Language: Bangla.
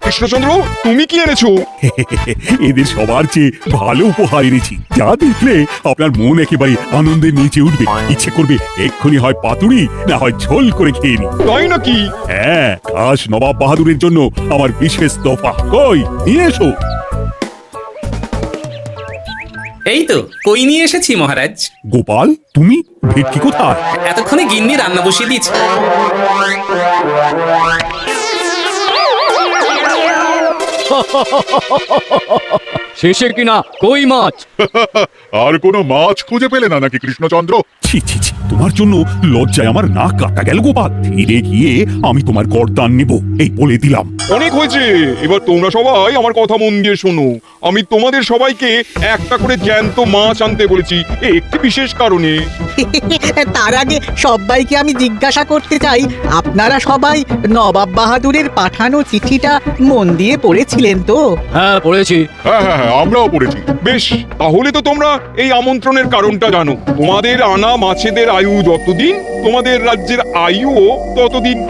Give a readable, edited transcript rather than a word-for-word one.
কৃষ্ণচন্দ্র, তুমি কি এনেছো? এদের সবার চেয়ে ভালো উপহার এনেছি, যা দেখলে আপনার মন একেবারে আনন্দে নেচে উঠবে। ইচ্ছে করবে এক্ষুনি হয় পাতুরি না হয় ঝোল করে খেয়ে নি। তাই নাকি? হ্যাঁ, খাস নবাব বাহাদুরের জন্য আমার বিশেষ তোফা। কই নিয়ে এসো। এই তো কই নিয়ে এসেছি মহারাজ। গোপাল, তুমি ভেটকি কোথায়? এতক্ষণে গিন্নি রান্না বসিয়ে দিয়েছে। শেষে কিনা কই মাছ। আর কোনো মাছ খুঁজে পেলে না নাকি কৃষ্ণচন্দ্র? ছি ছি ছি, তোমার জন্য লজ্জায় আমার নাক কাটা গেল গোপাল। ফিরে গিয়ে আমি তোমার গর্দান নেব, এই বলে দিলাম। অনেক হয়েছে, এবার তোমরা সবাই আমার কথা মন দিয়ে শোনো। আমি তোমাদের সবাইকে একটা করে জ্যান্ত মাছ আনতে বলেছি, একটি বিশেষ কারণে। তার আগে সবাইকে আমি জিজ্ঞাসা করতে চাই, আপনারা সবাই নবাব বাহাদুরের পাঠানো চিঠিটা মন দিয়ে পড়েছিলেন তো? হ্যাঁ পড়েছি। হ্যাঁ হ্যাঁ হ্যাঁ, আমরাও পড়েছি। বেশ, তাহলে তো তোমরা এই আমন্ত্রণের কারণটা জানো। তোমাদের আনা মাছেদের আয়ু যতদিন, তোমাদের রাজ্যের আয়ুও ততদিন।